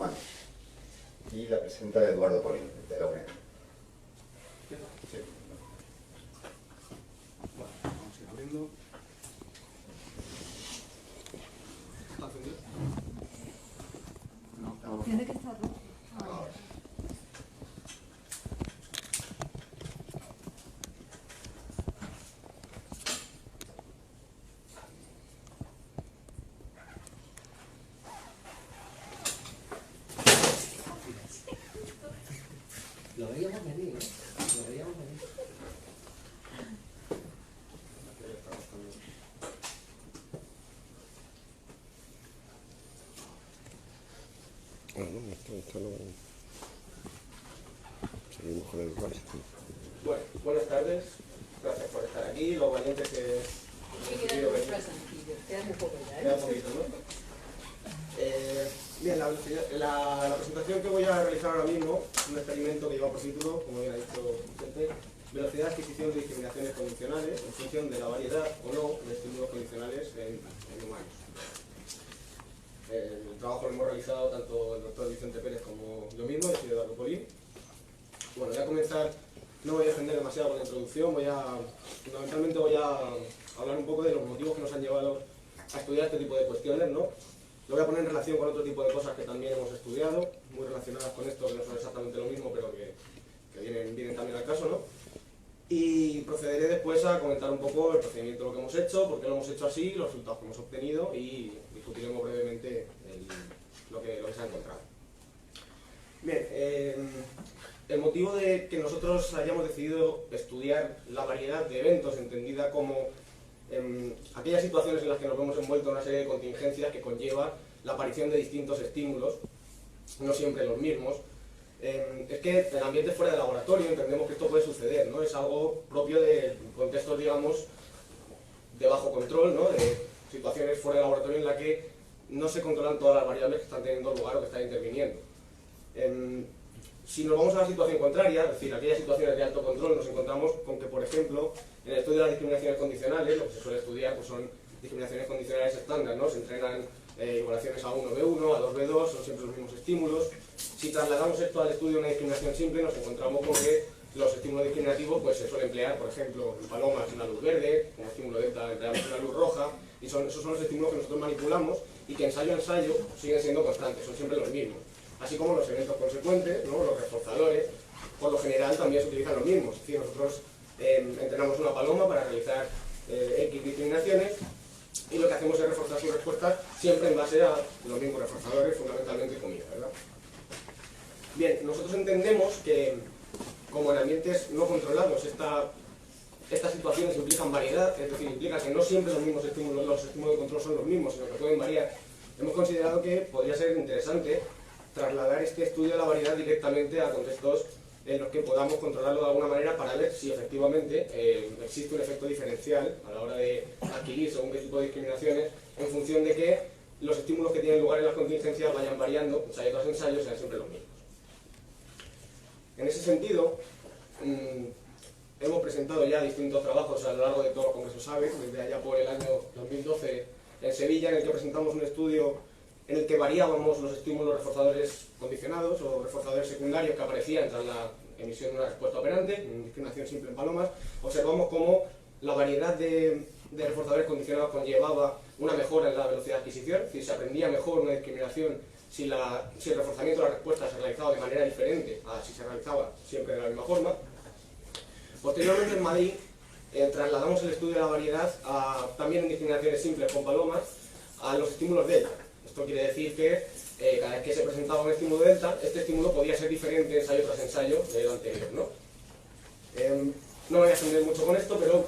humanos. Y la presenta Eduardo Polín, de la UNED. Sí. Bueno, vamos a ir abriendo. ¿Está encendido? No. Tiene que estar rojo. Ahora. Lo veíamos venir, ¿eh? Lo veíamos venir. Esto no... Seguimos con el usuario. Bueno, buenas tardes. Gracias por estar aquí. Los valientes que Sí, hemos queda querido muy venir. presentilla, queda muy poco ya, Queda poquito, ¿no? Bien, la presentación que voy a realizar ahora mismo es un experimento que lleva por título, como bien ha dicho Vicente, velocidad de adquisición de discriminaciones condicionales en función de la variedad o no de estímulos condicionales en humanos. El trabajo lo hemos realizado tanto el doctor Vicente Pérez como yo mismo, el señor Eduardo Polín. Bueno, voy a comenzar, no voy a extender demasiado con la introducción, fundamentalmente voy a hablar un poco de los motivos que nos han llevado a estudiar este tipo de cuestiones, ¿no? Lo voy a poner en relación con otro tipo de cosas que también hemos estudiado, muy relacionadas con esto, que no son exactamente lo mismo, pero que vienen también al caso, ¿no? Y procederé después a comentar un poco el procedimiento de lo que hemos hecho, por qué lo hemos hecho así, los resultados que hemos obtenido y discutiremos brevemente lo que se ha encontrado. Bien, el motivo de que nosotros hayamos decidido estudiar la variedad de eventos, entendida como aquellas situaciones en las que nos vemos envueltos en una serie de contingencias que conlleva la aparición de distintos estímulos, no siempre los mismos, es que en el ambiente fuera de laboratorio entendemos que esto puede suceder, ¿no? Es algo propio de contextos, digamos, de bajo control, ¿no? De situaciones fuera de laboratorio en la que no se controlan todas las variables que están teniendo lugar o que están interviniendo. Si nos vamos a la situación contraria, es decir, aquellas situaciones de alto control, nos encontramos con que, por ejemplo, en el estudio de las discriminaciones condicionales, lo que se suele estudiar pues son discriminaciones condicionales estándar, ¿no? Se entrenan igualaciones a 1B1, a 2B2, son siempre los mismos estímulos. Si trasladamos esto al estudio de una discriminación simple, nos encontramos con que los estímulos discriminativos pues, se suele emplear, por ejemplo, en palomas una luz verde, como estímulo delta empleamos una luz roja, y esos son los estímulos que nosotros manipulamos y que ensayo a ensayo siguen siendo constantes, son siempre los mismos. Así como los eventos consecuentes, ¿no? Los reforzadores, por lo general también se utilizan los mismos. Es decir, nosotros entrenamos una paloma para realizar X discriminaciones y lo que hacemos es reforzar sus respuestas siempre en base a los mismos reforzadores, fundamentalmente comida, ¿verdad? Bien, nosotros entendemos que como en ambientes no controlados estas situaciones implican variedad, es decir, implica que no siempre los estímulos de control son los mismos, sino que pueden variar. Hemos considerado que podría ser interesante trasladar este estudio de la variedad directamente a contextos en los que podamos controlarlo de alguna manera para ver si efectivamente existe un efecto diferencial a la hora de adquirir según qué tipo de discriminaciones en función de que los estímulos que tienen lugar en las contingencias vayan variando, ensayo tras ensayo, sean siempre los mismos. En ese sentido, hemos presentado ya distintos trabajos a lo largo de todos los congresos SABE, desde allá por el año 2012 en Sevilla, en el que presentamos un estudio en el que variábamos los estímulos reforzadores condicionados o reforzadores secundarios que aparecían tras la emisión de una respuesta operante, en discriminación simple en palomas. Observamos cómo la variedad de reforzadores condicionados conllevaba una mejora en la velocidad de adquisición, es decir, se aprendía mejor una discriminación si el reforzamiento de la respuesta se realizaba de manera diferente a si se realizaba siempre de la misma forma. Posteriormente en Madrid trasladamos el estudio de la variedad también en discriminaciones simples con palomas a los estímulos delta. Esto quiere decir que cada vez que se presentaba un estímulo delta, este estímulo podía ser diferente ensayo tras ensayo del anterior, ¿no? No me voy a extender mucho con esto, pero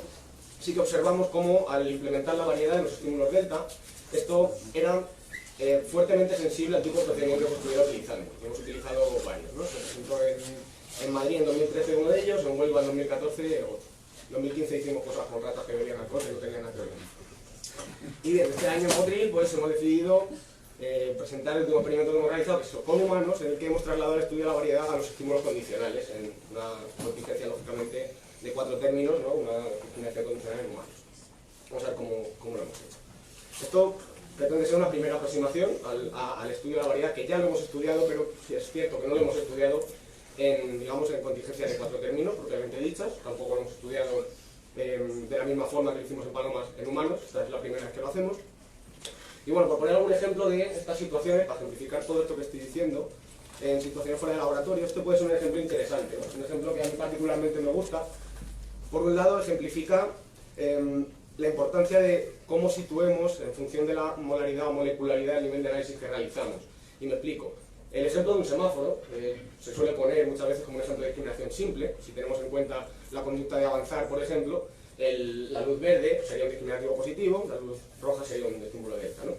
sí que observamos cómo al implementar la variedad en los estímulos delta, esto era fuertemente sensible al tipo de procedimiento que se estuviera utilizando. Hemos utilizado varios, ¿no? Se presentó en Madrid en 2013 uno de ellos, en Huelva en 2014 otro. En 2015 hicimos cosas con ratas que bebían alcohol y no tenían nada que ver. Y bien, este año en Motril pues hemos decidido presentar el último experimento que hemos realizado, que es con humanos, en el que hemos trasladado el estudio de la variedad a los estímulos condicionales, en una contingencia lógicamente de 4 términos, ¿no? Una discriminación condicional en humanos. Vamos a ver cómo lo hemos hecho. Esto pretende ser una primera aproximación al estudio de la variedad, que ya lo hemos estudiado, pero sí es cierto que no lo hemos estudiado en, digamos, en contingencia de 4 términos, propiamente dichas. Tampoco lo hemos estudiado de la misma forma que lo hicimos en palomas en humanos. Esta es la primera vez que lo hacemos. Y bueno, por poner algún ejemplo de estas situaciones, para ejemplificar todo esto que estoy diciendo, en situaciones fuera de laboratorio, esto puede ser un ejemplo interesante, ¿no? Un ejemplo que a mí particularmente me gusta. Por un lado, ejemplifica la importancia de cómo situemos en función de la molaridad o molecularidad el nivel de análisis que realizamos. Y me explico. El ejemplo de un semáforo se suele poner muchas veces como un ejemplo de discriminación simple. Si tenemos en cuenta la conducta de avanzar, por ejemplo, la luz verde sería un discriminativo positivo, la luz roja sería un estímulo delta, ¿no?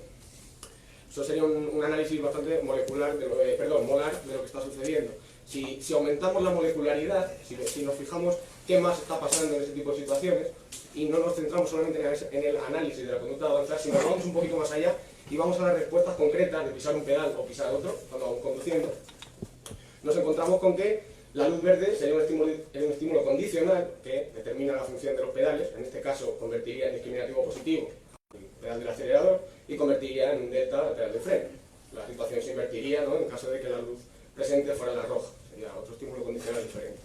Eso sería un análisis bastante molar de lo que está sucediendo. Si aumentamos la molecularidad, si nos fijamos qué más está pasando en ese tipo de situaciones, y no nos centramos solamente en el análisis de la conducta de avanzar, sino que vamos un poquito más allá y vamos a las respuestas concretas de pisar un pedal o pisar otro, cuando vamos conduciendo, nos encontramos con que la luz verde sería un estímulo condicional que determina la función de los pedales. En este caso convertiría en discriminativo positivo el pedal del acelerador y convertiría en un delta el pedal de freno. La situación se invertiría, ¿no?, en caso de que la luz presente fuera la roja. Sería otro estímulo condicional diferente.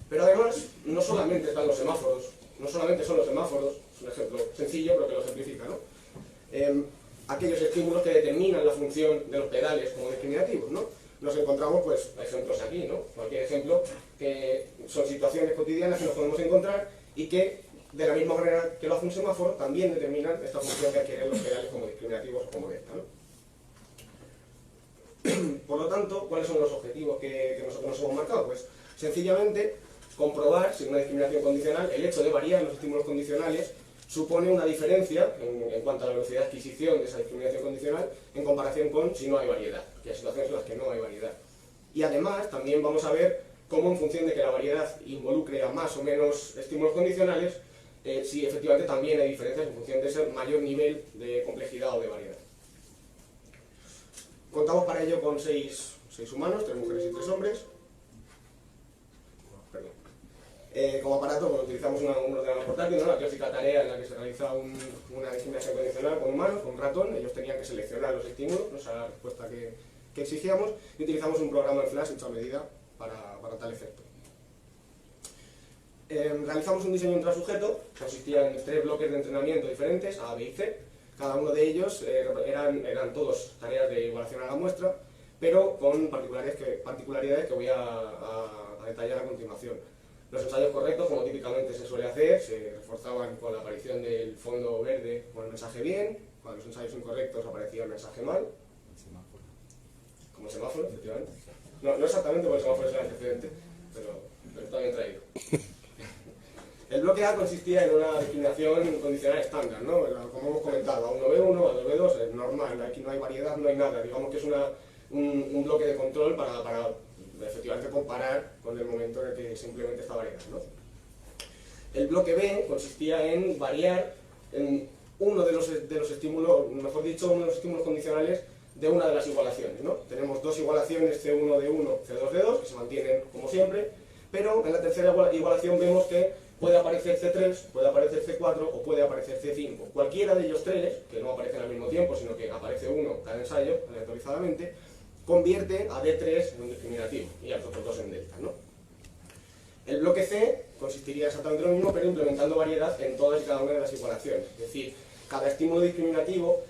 Pero además, no solamente están los semáforos, no solamente son los semáforos, es un ejemplo sencillo pero que lo ejemplifica, ¿no? Aquellos estímulos que determinan la función de los pedales como discriminativos, ¿no? Nos encontramos, pues, ejemplos aquí, ¿no? Cualquier ejemplo que son situaciones cotidianas que nos podemos encontrar y que, de la misma manera que lo hace un semáforo, también determinan esta función que adquieren los pedales como discriminativos o como delta, ¿no? Por lo tanto, ¿cuáles son los objetivos que nosotros nos hemos marcado? Pues, sencillamente, comprobar si una discriminación condicional, el hecho de variar los estímulos condicionales, supone una diferencia en cuanto a la velocidad de adquisición de esa discriminación condicional en comparación con si no hay variedad, que hay situaciones en las que no hay variedad. Y además también vamos a ver cómo, en función de que la variedad involucre a más o menos estímulos condicionales, si efectivamente también hay diferencias en función de ese mayor nivel de complejidad o de variedad. Contamos para ello con 6 humanos, 3 mujeres y 3 hombres. Como aparato, pues, utilizamos un ordenador portátil, ¿no?, la clásica tarea en la que se realiza una discriminación condicional con humanos, con un ratón. Ellos tenían que seleccionar los estímulos, ¿no?, esa era la respuesta que exigíamos, y utilizamos un programa en Flash hecho a medida para tal efecto. Realizamos un diseño intrasujeto, consistía en 3 bloques de entrenamiento diferentes, A, B y C. Cada uno de ellos eran todos tareas de igualación a la muestra, pero con particularidades que voy a detallar a continuación. Los ensayos correctos, como típicamente se suele hacer, se reforzaban con la aparición del fondo verde con el mensaje bien. Cuando los ensayos incorrectos aparecía el mensaje mal. Como semáforo, efectivamente. No exactamente porque el semáforo es el antecedente, pero está bien traído. El bloque A consistía en una discriminación condicional estándar, ¿no? Como hemos comentado, A1B1, A2B2, es normal, aquí no hay variedad, no hay nada. Digamos que es un bloque de control para efectivamente comparar con el momento en el que se implementa esta variedad, ¿no? El bloque B consistía en variar en uno de los estímulos, mejor dicho, uno de los estímulos condicionales de una de las igualaciones, ¿no? Tenemos 2 igualaciones C1D1, C2D2, que se mantienen como siempre, pero en la tercera igualación vemos que puede aparecer C3, puede aparecer C4 o puede aparecer C5. Cualquiera de ellos 3, que no aparecen al mismo tiempo, sino que aparece uno cada ensayo, aleatorizadamente, convierte a D3 en un discriminativo y a los otros 2 en delta, ¿no? El bloque C consistiría exactamente lo mismo, pero implementando variedad en todas y cada una de las igualaciones. Es decir, cada estímulo discriminativo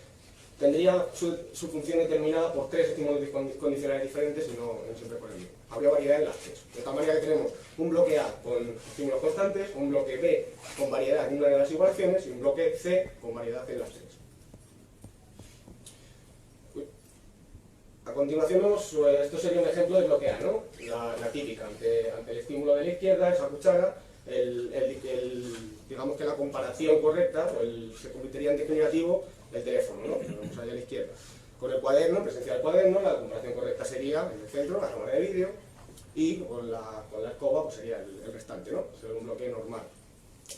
tendría su función determinada por 3 estímulos condicionales diferentes y no siempre por el mismo. Habría variedad en las 3. De tal manera que tenemos un bloque A con estímulos constantes, un bloque B con variedad en una de las igualaciones y un bloque C con variedad en las 3. A continuación vemos, esto sería un ejemplo de bloque A, ¿no? La típica, ante el estímulo de la izquierda, esa cuchara, digamos que la comparación correcta, se convertiría en discriminativo el teléfono, ¿no? Lo vemos ahí a la izquierda. Con el cuaderno, presencia del cuaderno, la comparación correcta sería en el centro, la cámara de vídeo, y con la escoba pues sería el restante, ¿no? Sería un bloque normal.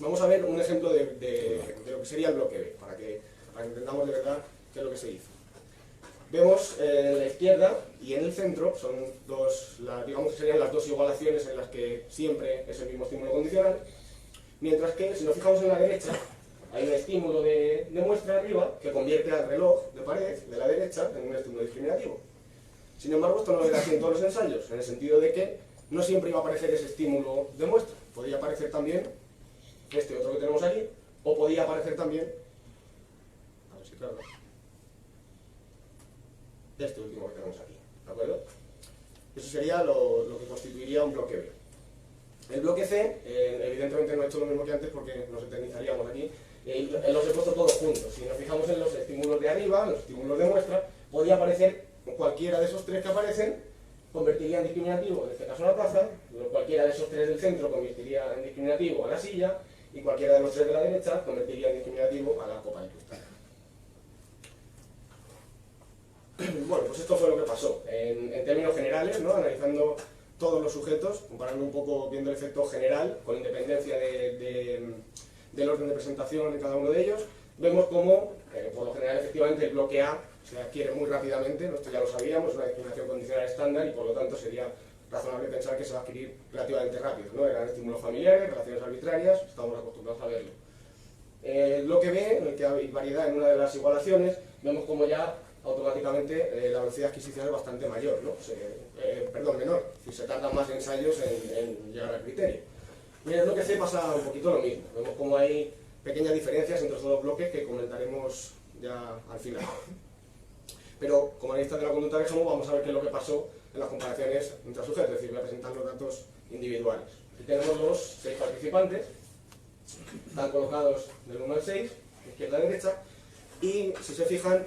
Vamos a ver un ejemplo de lo que sería el bloque B, para que entendamos de verdad qué es lo que se hizo. Vemos en la izquierda y en el centro son digamos que serían las 2 igualaciones en las que siempre es el mismo estímulo condicional, mientras que si nos fijamos en la derecha hay un estímulo de muestra arriba que convierte al reloj de pared de la derecha en un estímulo discriminativo. Sin embargo, esto no era así en todos los ensayos, en el sentido de que no siempre iba a aparecer ese estímulo de muestra. Podía aparecer también este otro que tenemos aquí, o podía aparecer también, a ver si carga, este último que tenemos aquí, ¿de acuerdo? Eso sería lo que constituiría un bloque B. El bloque C, evidentemente no he hecho lo mismo que antes porque nos eternizaríamos aquí, los he puesto todos juntos. Si nos fijamos en los estímulos de arriba, en los estímulos de muestra, podía aparecer cualquiera de esos tres que aparecen, convertiría en discriminativo, en este caso la taza, cualquiera de esos tres del centro convertiría en discriminativo a la silla, y cualquiera de los tres de la derecha convertiría en discriminativo a la copa de cristal. Bueno, pues esto fue lo que pasó. En términos generales, ¿no? Analizando todos los sujetos, comparando un poco, viendo el efecto general, con independencia del orden de presentación de cada uno de ellos, vemos cómo, por lo general, efectivamente, el bloque A se adquiere muy rápidamente, ¿no? Esto ya lo sabíamos, es una discriminación condicional estándar y por lo tanto sería razonable pensar que se va a adquirir relativamente rápido, ¿no? Eran estímulos familiares, relaciones arbitrarias, estamos acostumbrados a verlo. El bloque B, en el que hay variedad en una de las igualaciones, vemos como ya automáticamente la velocidad de adquisición es bastante mayor, ¿no? Menor, es decir, se tardan más ensayos en llegar al criterio. Y en el bloque C pasa un poquito lo mismo, vemos como hay pequeñas diferencias entre estos dos bloques que comentaremos ya al final. Pero como analista de la conducta de Gresham vamos a ver qué es lo que pasó en las comparaciones entre sujetos, es decir, voy a presentar los datos individuales. Aquí tenemos los 6 participantes, están colocados del 1 al 6, izquierda a derecha, y si se fijan,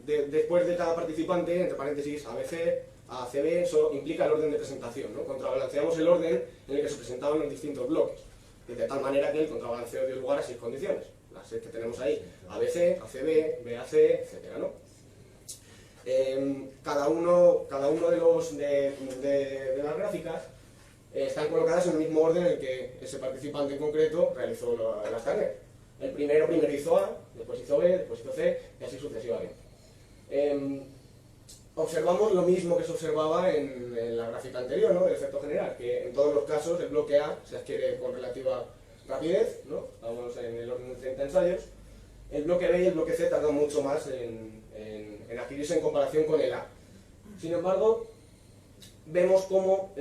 después de cada participante, entre paréntesis ABC, ACB, eso implica el orden de presentación, ¿no? Contrabalanceamos el orden en el que se presentaban los distintos bloques, de tal manera que el contrabalanceo dio lugar a 6 condiciones, las 6 que tenemos ahí, ABC, ACB, BAC, etc., ¿no? Cada uno de las gráficas están colocadas en el mismo orden en el que ese participante en concreto realizó las tareas. El primero hizo A, después hizo B, después hizo C, y así sucesivamente. Observamos lo mismo que se observaba en la gráfica anterior, ¿no? Del efecto general, que en todos los casos el bloque A se adquiere con relativa rapidez, ¿no? Estamos en el orden de 30 ensayos. El bloque B y el bloque C tardan mucho más en adquirirse en comparación con el A. Sin embargo, vemos cómo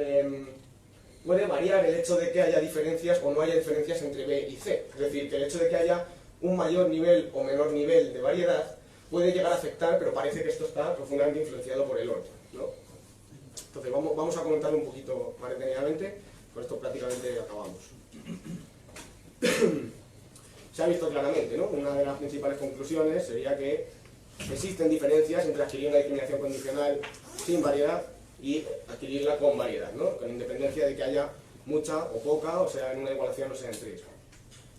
puede variar el hecho de que haya diferencias o no haya diferencias entre B y C. Es decir, que el hecho de que haya un mayor nivel o menor nivel de variedad puede llegar a afectar, pero parece que esto está profundamente influenciado por el orden, ¿no? Entonces vamos a comentarlo un poquito más detenidamente, con esto prácticamente acabamos. Se ha visto claramente, ¿no? Una de las principales conclusiones sería que existen diferencias entre adquirir una discriminación condicional sin variedad y adquirirla con variedad, ¿no? Con independencia de que haya mucha o poca, o sea, en una igualación o sea en 3.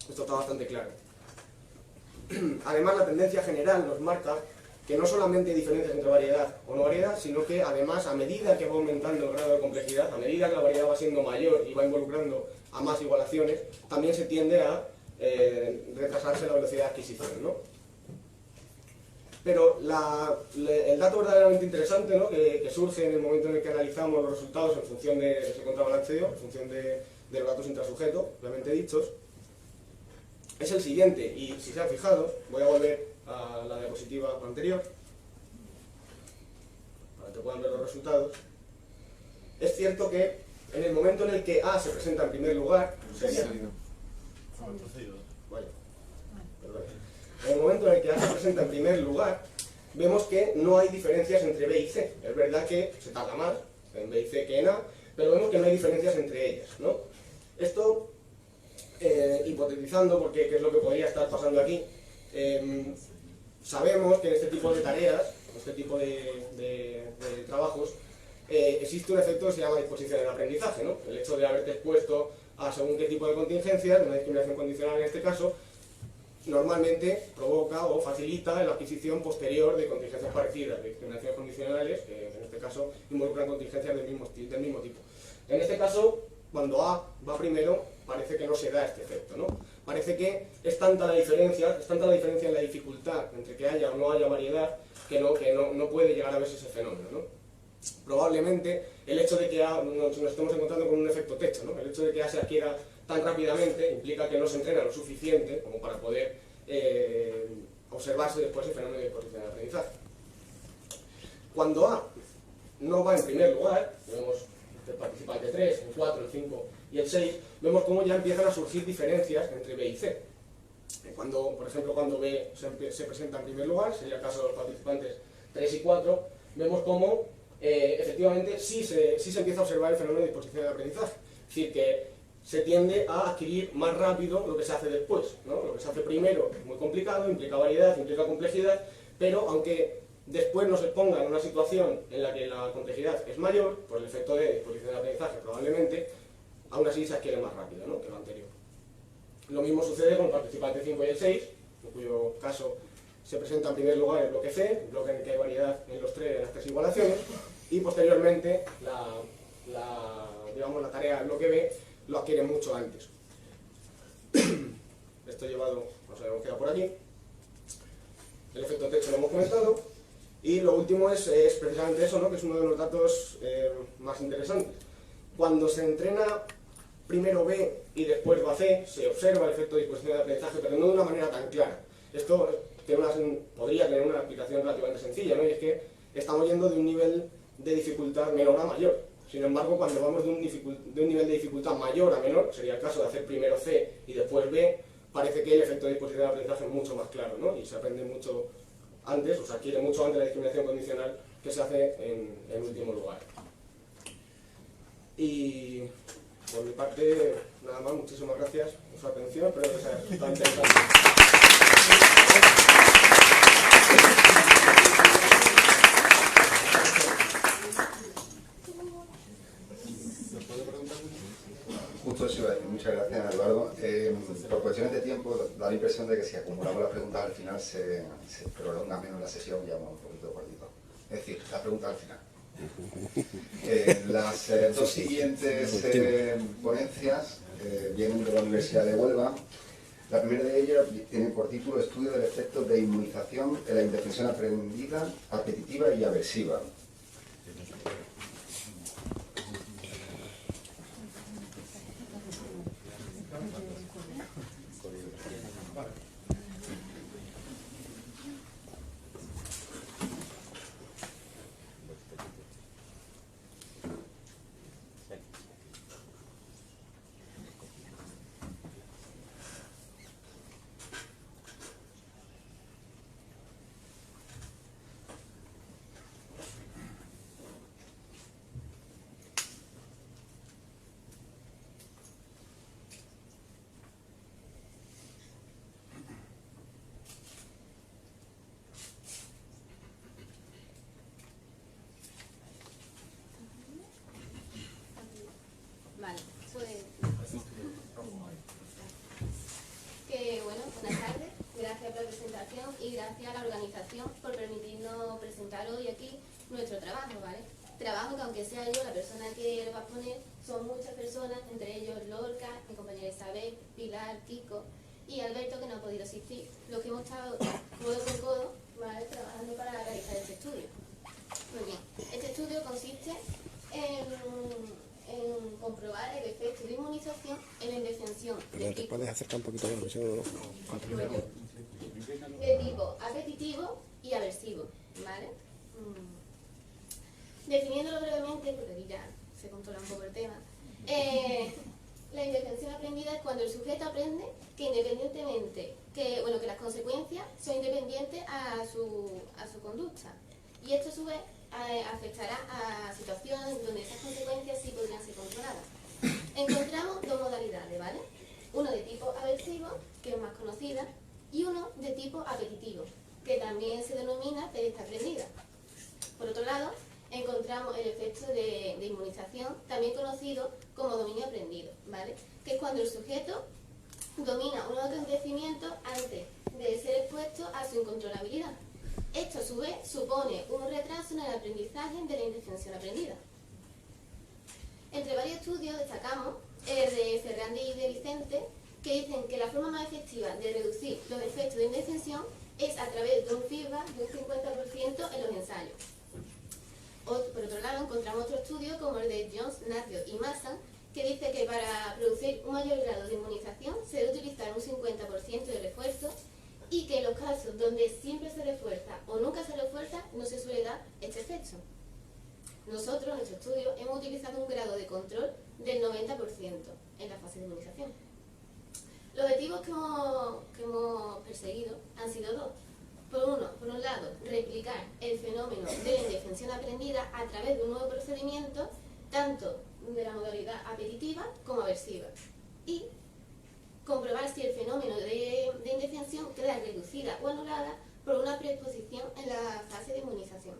Esto está bastante claro. Además, la tendencia general nos marca que no solamente hay diferencias entre variedad o no variedad, sino que además, a medida que va aumentando el grado de complejidad, a medida que la variedad va siendo mayor y va involucrando a más igualaciones, también se tiende a retrasarse la velocidad de adquisición, ¿no? Pero el dato verdaderamente interesante, ¿no? que surge en el momento en el que analizamos los resultados en función de ese contrabalanceo, en función de los datos intrasujetos, obviamente dichos, es el siguiente, y si se han fijado, voy a volver a la diapositiva anterior, para que puedan ver los resultados. Es cierto que en el momento en el que A se presenta en primer lugar, sería... Vaya, perdón. En el momento en el que A se presenta en primer lugar, vemos que no hay diferencias entre B y C. Es verdad que se tarda más en B y C que en A, pero vemos que no hay diferencias entre ellas, ¿no? Esto, hipotetizando, porque qué es lo que podría estar pasando aquí, sabemos que en este tipo de tareas, en este tipo de trabajos, existe un efecto que se llama disposición en aprendizaje, ¿no? El hecho de haberte expuesto a según qué tipo de contingencias, una discriminación condicional en este caso, normalmente provoca o facilita la adquisición posterior de contingencias parecidas, de discriminaciones condicionales, que en este caso involucran contingencias del mismo tipo. En este caso, cuando A va primero, parece que no se da este efecto, ¿no? Parece que es tanta la diferencia en la dificultad entre que haya o no haya variedad, que no puede llegar a verse ese fenómeno, ¿no? Probablemente el hecho de que A nos estemos encontrando con un efecto techo, ¿no? El hecho de que A se adquiera tan rápidamente implica que no se entrena lo suficiente como para poder observarse después el fenómeno de disposición de aprendizaje. Cuando A no va en primer lugar, vemos el participante 3, el 4, el 5 y el 6, vemos cómo ya empiezan a surgir diferencias entre B y C. Por ejemplo, cuando B se presenta en primer lugar, sería el caso de los participantes 3 y 4, vemos cómo efectivamente sí se empieza a observar el fenómeno de disposición de aprendizaje. Es decir, que se tiende a adquirir más rápido lo que se hace después, ¿no? Lo que se hace primero es muy complicado, implica variedad, implica complejidad, pero aunque después nos exponga en una situación en la que la complejidad es mayor, por el efecto de disposición de aprendizaje probablemente, aún así se adquiere más rápido, ¿no?, que lo anterior. Lo mismo sucede con el participante 5 y el 6, en cuyo caso se presenta en primer lugar el bloque C, el bloque en el que hay variedad en las tres igualaciones, y posteriormente la tarea del bloque B lo adquiere mucho antes. Esto llevado, nos habíamos quedado por aquí. El efecto techo lo hemos comentado. Y lo último es precisamente eso, ¿no?, que es uno de los datos más interesantes. Cuando se entrena primero B y después va C, se observa el efecto de disposición de aprendizaje, pero no de una manera tan clara. Esto podría tener una explicación relativamente sencilla, ¿no?, y es que estamos yendo de un nivel de dificultad menor a mayor. Sin embargo, cuando vamos de un nivel de dificultad mayor a menor, sería el caso de hacer primero C y después B, parece que el efecto de disposición de aprendizaje es mucho más claro, ¿no?, y se aprende mucho antes, o se adquiere mucho antes la discriminación condicional que se hace en último lugar. Y por mi parte, nada más, muchísimas gracias por su atención, espero que sea tan interesante. Justo eso iba a decir, muchas gracias, Eduardo. Por cuestiones de tiempo, da la impresión de que si acumulamos las preguntas al final se prolonga menos la sesión y vamos un poquito cortito. Es decir, las preguntas al final. Las dos siguientes ponencias vienen de la Universidad de Huelva. La primera de ellas tiene por título Estudio del efecto de inmunización en la indefensión aprendida, apetitiva y aversiva. Vale, pues buenas tardes, gracias por la presentación y gracias a la organización por permitirnos presentar hoy aquí nuestro trabajo, ¿vale? Trabajo que aunque sea yo la persona que lo va a exponer, son muchas personas, entre ellos Lorca, mi compañera Isabel, Pilar, Kiko y Alberto, que no ha podido asistir, los que hemos estado codo con codo, ¿vale?, trabajando para realizar este estudio. Muy bien, este estudio consiste en comprobar el efecto de inmunización en la indefensión Pero te puedes acercar un poquito más, de tipo apetitivo y aversivo, ¿vale? Definiéndolo brevemente, porque aquí ya se controla un poco el tema, la indefensión aprendida es cuando el sujeto aprende que independientemente, que las consecuencias son independientes a su conducta. Y esto a su vez afectará a situaciones donde esas consecuencias sí podrían ser controladas. Encontramos dos modalidades, ¿vale? Uno de tipo aversivo, que es más conocida, y uno de tipo apetitivo, que también se denomina pereza aprendida. Por otro lado, encontramos el efecto de inmunización, también conocido como dominio aprendido, ¿vale?, que es cuando el sujeto domina un acontecimiento antes de ser expuesto a su incontrolabilidad. Esto a su vez supone un retraso en el aprendizaje de la indefensión aprendida. Entre varios estudios destacamos el de Ferrandi y de Vicente, que dicen que la forma más efectiva de reducir los efectos de indefensión es a través de un feedback de un 50% en los ensayos. Por otro lado, encontramos otro estudio como el de Jones, Nacio y Massan, que dice que para producir un mayor grado de inmunización se debe utilizar un 50% de refuerzo y que en los casos donde siempre se refuerza o nunca se refuerza no se suele dar este efecto. Nosotros, en nuestro estudio, hemos utilizado un grado de control del 90% en la fase de inmunización. Los objetivos que hemos perseguido han sido dos. Por un lado, replicar el fenómeno de la indefensión aprendida a través de un nuevo procedimiento, tanto de la modalidad apetitiva como aversiva. Y comprobar si el fenómeno de indefensión queda reducida o anulada por una preexposición en la fase de inmunización.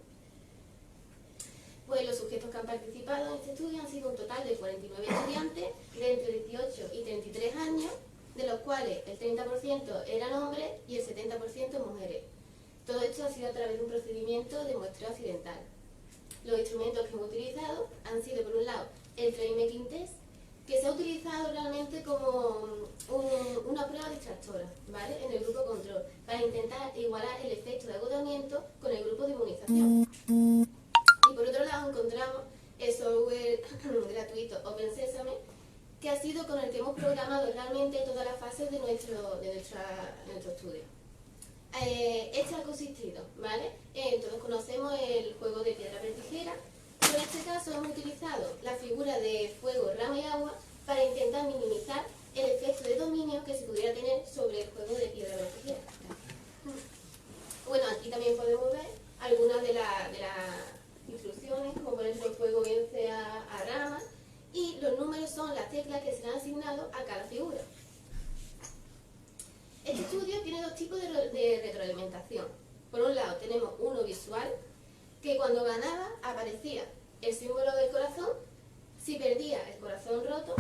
Pues los sujetos que han participado en este estudio han sido un total de 49 estudiantes de entre 18 y 33 años, de los cuales el 30% eran hombres y el 70% mujeres. Todo esto ha sido a través de un procedimiento de muestreo accidental. Los instrumentos que hemos utilizado han sido, por un lado, el Train-Making Test, que se ha utilizado realmente como una prueba distractora, ¿vale?, en el grupo control, para intentar igualar el efecto de agotamiento con el grupo de inmunización. Y por otro lado encontramos el software gratuito OpenSesame, que ha sido con el que hemos programado realmente todas las fases de nuestro estudio. Este ha consistido, ¿vale? Todos conocemos el juego de piedra, papel, tijera, pero en este caso hemos utilizado la figura de fuego, rama y agua para intentar minimizar el efecto de dominio que se pudiera tener sobre el juego de piedra, papel, tijera. Bueno, aquí también podemos ver algunas de las instrucciones, como por ejemplo el fuego vence a rama, y los números son las teclas que serán asignados a cada figura. Este estudio tiene dos tipos de retroalimentación. Por un lado tenemos uno visual, que cuando ganaba aparecía el símbolo del corazón, si perdía el corazón roto,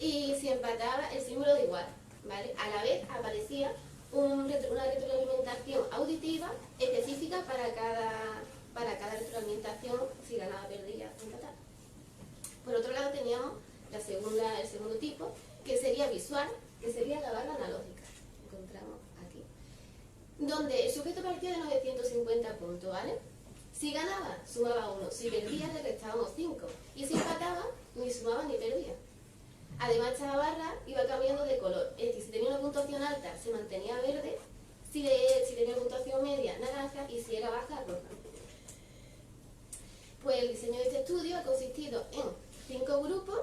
y si empataba el símbolo de igual, ¿vale? A la vez aparecía una retroalimentación auditiva específica para cada retroalimentación, si ganaba, perdía, empataba. Por otro lado teníamos el segundo tipo, que sería visual, que sería la barra analógica. Encontramos aquí, donde el sujeto partía de 950 puntos, ¿vale? Si ganaba, sumaba 1, si perdía, le restábamos 5, y si empataba, ni sumaba ni perdía. Además, esta barra iba cambiando de color, es decir, si tenía una puntuación alta, se mantenía verde, si tenía puntuación media, naranja, y si era baja, roja. Pues el diseño de este estudio ha consistido en 5 grupos,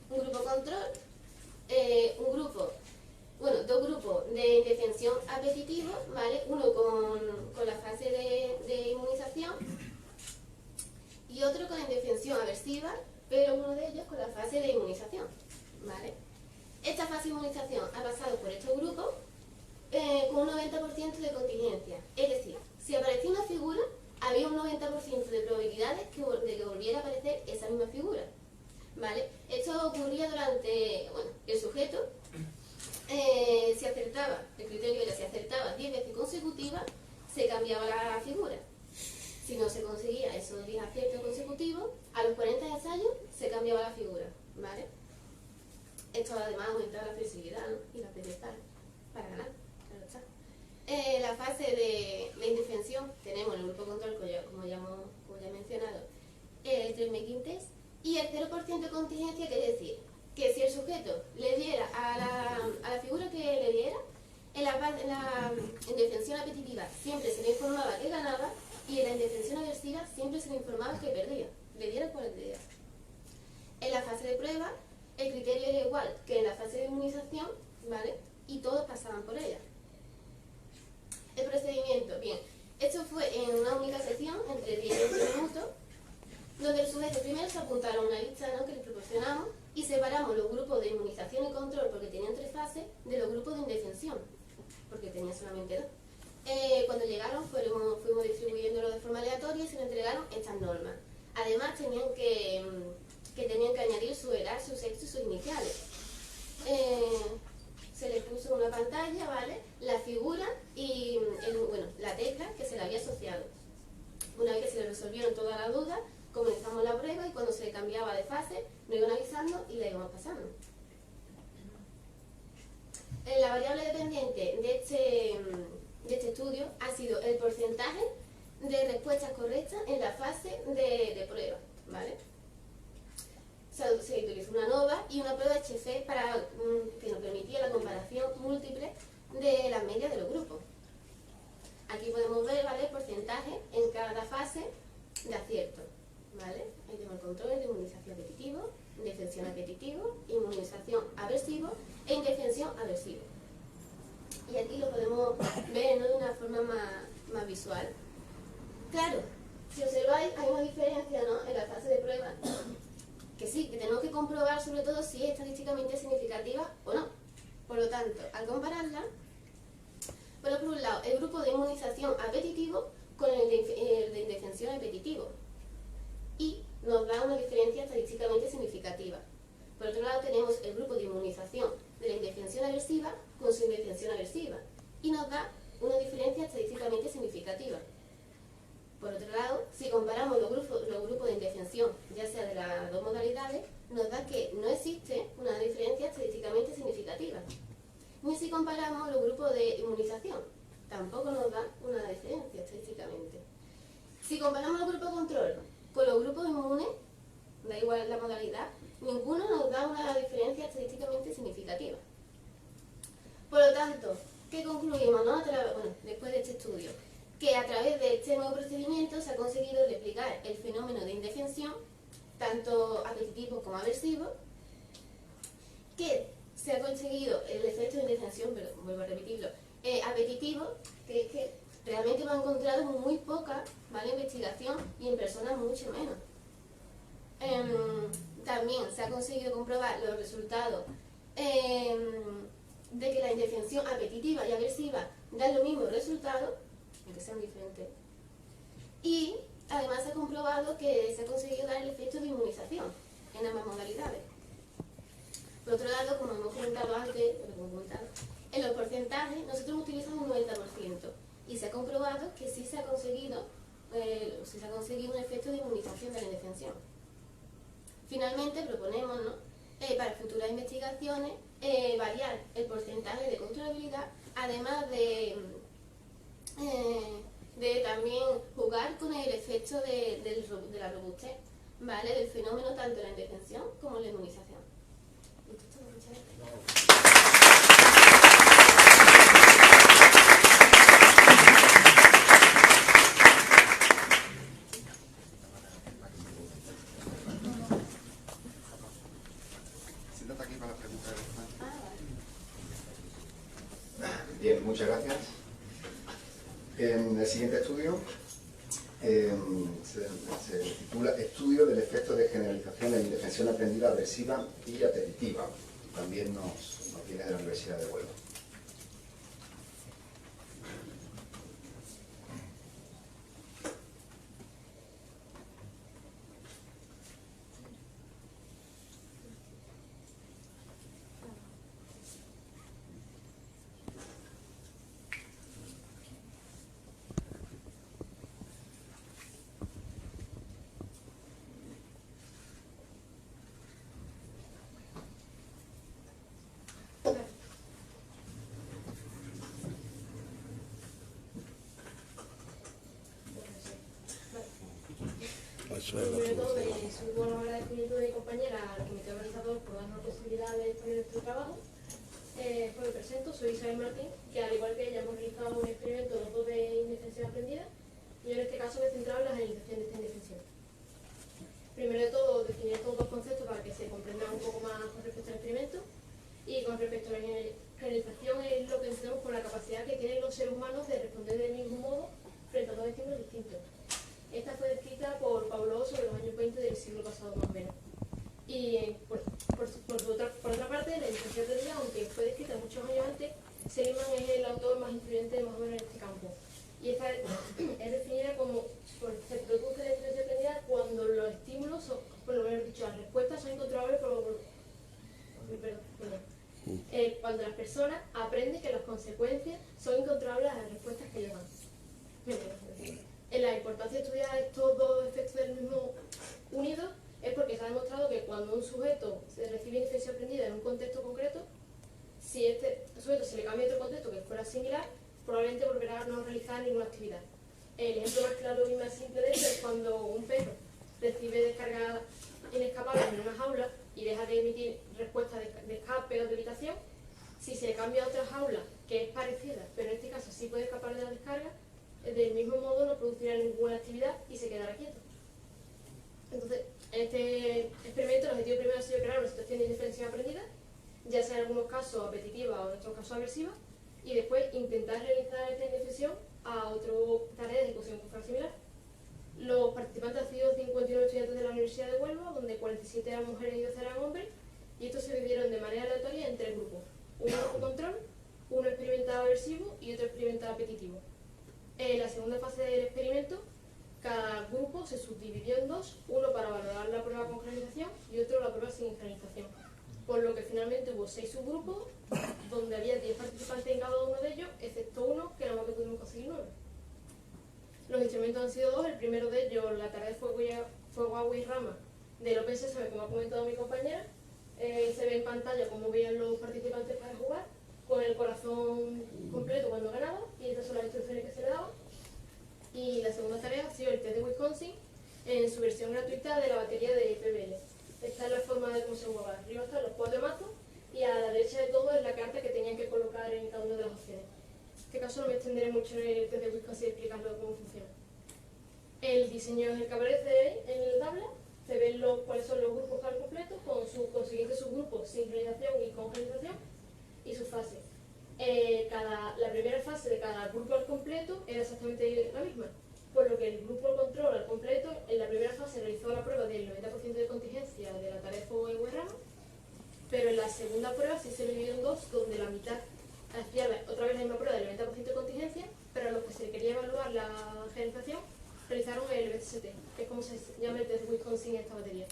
un grupo control, dos grupos de indefensión apetitivo, ¿vale? Uno con la fase de inmunización y otro con indefensión aversiva, pero uno de ellos con la fase de inmunización, ¿vale? Esta fase de inmunización ha pasado por estos grupos con un 90% de contingencia, es decir, si aparecía una figura, había un 90% de probabilidades de que volviera a aparecer esa misma figura, ¿vale? Esto ocurría durante, el sujeto, si acertaba, el criterio era si acertaba 10 veces consecutivas, se cambiaba la figura. Si no se conseguía esos 10 aciertos consecutivos, a los 40 ensayos se cambiaba la figura, ¿vale? Esto además aumentaba la flexibilidad, ¿no?, y la pereza para ganar, claro está. La fase de indefensión tenemos en el grupo control, como ya he mencionado, el Train-Making Test, y el 0% de contingencia, quiere decir que si el sujeto le diera a la figura que le diera, en la indefensión apetitiva siempre se le informaba que ganaba y en la indefensión aversiva siempre se le informaba que perdía, le diera cual le diera. En la fase de prueba, el criterio era igual que en la fase de inmunización, ¿vale? Y todos pasaban por ella. El procedimiento, bien, esto fue en una única sesión, entre 10 y 20 minutos, donde el sujeto primero se apuntaron a una lista, ¿no?, que les proporcionamos, y separamos los grupos de inmunización y control, porque tenían 3 fases, de los grupos de indefensión, porque tenían solamente 2. Cuando llegaron fuimos distribuyéndolo de forma aleatoria y se le entregaron estas normas. Además tenían que añadir su edad, su sexo y sus iniciales. Se les puso en una pantalla, ¿vale?, la figura y la tecla que se le había asociado. Una vez que se le resolvieron todas las dudas, comenzamos la prueba y cuando se cambiaba de fase nos iban avisando y la íbamos pasando. La variable dependiente de este estudio ha sido el porcentaje de respuestas correctas en la fase de prueba, ¿vale? Se se utilizó una NOVA y una prueba HC para, que nos permitía la comparación múltiple de las medias de los grupos. Aquí podemos ver, ¿vale?, el porcentaje en cada fase de acierto, ¿vale? Ahí tenemos el control de inmunización apetitivo, indefensión apetitivo, inmunización aversivo e indefensión aversivo. Y aquí lo podemos ver, ¿no?, de una forma más visual. Claro, si observáis, hay una diferencia, ¿no?, en la fase de prueba, que sí, que tenemos que comprobar sobre todo si es estadísticamente significativa o no. Por lo tanto, al compararla, bueno, por un lado, el grupo de inmunización apetitivo con el de indefensión apetitivo, y nos da una diferencia estadísticamente significativa. Por otro lado, tenemos el grupo de inmunización de la indefensión aversiva con su indefensión aversiva, y nos da una diferencia estadísticamente significativa. Por otro lado, si comparamos los grupos de indefensión, ya sea de las dos modalidades, nos da que no existe una diferencia estadísticamente significativa. Ni si comparamos los grupos de inmunización, tampoco nos da una diferencia estadísticamente. Si comparamos los grupos control con los grupos inmunes, da igual la modalidad, ninguno nos da una diferencia estadísticamente significativa. Por lo tanto, ¿qué concluimos, no? Bueno, después de este estudio? Que a través de este nuevo procedimiento se ha conseguido replicar el fenómeno de indefensión, tanto apetitivo como aversivo, que se ha conseguido el efecto de indefensión, pero vuelvo a repetirlo, apetitivo, que es que realmente lo han encontrado en muy poca, ¿vale?, investigación, y en personas mucho menos. También se ha conseguido comprobar los resultados de que la indefensión apetitiva y aversiva dan los mismos resultados, aunque sean diferentes. Y además se ha comprobado que se ha conseguido dar el efecto de inmunización en ambas modalidades. Por otro lado, como hemos comentado antes, en los porcentajes nosotros utilizamos un 90%, y se ha comprobado que sí se ha conseguido un efecto de inmunización de la indefensión. Finalmente proponemos, ¿no?, para futuras investigaciones variar el porcentaje de controlabilidad, además de también jugar con el efecto de la robustez, ¿vale?, del fenómeno tanto en la indefensión como en la inmunización. Esto es todo, muchas gracias. Siéntate aquí para las preguntas. Bien, muchas gracias. En el siguiente estudio se titula Estudio del efecto de generalización en indefensión aprendida aversiva y apetitiva. También nos viene de la Universidad de Huelva. Primero de todo, subo los agradecimientos de mi compañera, al comité organizador, por darnos la posibilidad de exponer nuestro trabajo. Pues me presento, soy Isabel Martín, que al igual que ella hemos realizado un experimento los dos de indefensión aprendida, y yo en este caso me he centrado en la generalización de esta indefensión. Primero de todo, definir estos dos conceptos para que se comprendan un poco más con respecto al experimento, y con respecto a la generalización es lo que entendemos por la capacidad que tienen los seres humanos de responder del mismo modo frente a dos estímulos distintos. Esta fue descrita por Pavlov sobre los años 20 del siglo pasado más o menos. Y por otra parte, la indefensión aprendida, aunque fue descrita muchos años antes, Seligman es el autor más influyente más o menos en este campo. Y esta es definida como se produce la indefensión aprendida cuando los estímulos, por lo menos dicho, las respuestas son incontrolables cuando las personas aprenden que las consecuencias son incontrolables a las respuestas que ellos dan. En la importancia de estudiar estos dos efectos del mismo unidos es porque se ha demostrado que cuando un sujeto recibe indefensión aprendida en un contexto concreto, si este sujeto se le cambia otro contexto que fuera similar, probablemente volverá a no realizar ninguna actividad. El ejemplo más claro y más simple de esto es cuando un perro recibe descargas inescapables en una jaula y y deja de emitir respuestas de escape o de evitación, si se le cambia a otra jaula que es parecida, pero en este caso sí puede escapar de la descarga, del mismo modo no producirá ninguna actividad y se quedará quieto. Entonces, en este experimento el objetivo primero ha sido crear una situación de indefensión aprendida, ya sea en algunos casos apetitiva o en otros casos aversiva, y después intentar realizar esta indefensión a otra tarea de ejecución que fuera similar. Los participantes han sido 51 estudiantes de la Universidad de Huelva, donde 47 eran mujeres y 12 eran hombres, y estos se dividieron de manera aleatoria en 3 grupos: un grupo control, uno experimental aversivo y otro experimental apetitivo. En la segunda fase del experimento, cada grupo se subdividió en 2, uno para valorar la prueba con generalización y otro la prueba sin generalización, por lo que finalmente hubo 6 subgrupos, donde había 10 participantes en cada uno de ellos, excepto uno, que nada más que pudimos conseguir 9. Los instrumentos han sido 2, el primero de ellos, la tarea de fuego, agua y rama del OpenSesame, como ha comentado mi compañera. Se ve en pantalla cómo veían los participantes para jugar, con el corazón completo cuando ganaba, y estas son las instrucciones que se le daban. Y la segunda tarea ha sido el test de Wisconsin en su versión gratuita de la batería de PBL. Esta es la forma de cómo se jugaba. Arriba están los 4 mazos y a la derecha de todo es la carta que tenían que colocar en cada una de las opciones. En este caso no me extenderé mucho en el test de Wisconsin explicando cómo funciona. El diseño es el que aparece ahí en la tabla. Se ven cuáles son los grupos al completo, con sus consiguientes subgrupos, sincronización y congenización, y sus fases. La primera fase de cada grupo al completo era exactamente la misma, por lo que el grupo al control al completo en la primera fase realizó la prueba del 90% de contingencia de la tarea de fuego en rama, pero en la segunda prueba sí se dividió en 2, donde la mitad hacía otra vez la misma prueba del 90% de contingencia, pero a los que se quería evaluar la generalización realizaron el BTST, que es como se llama el test de Wisconsin en esta batería.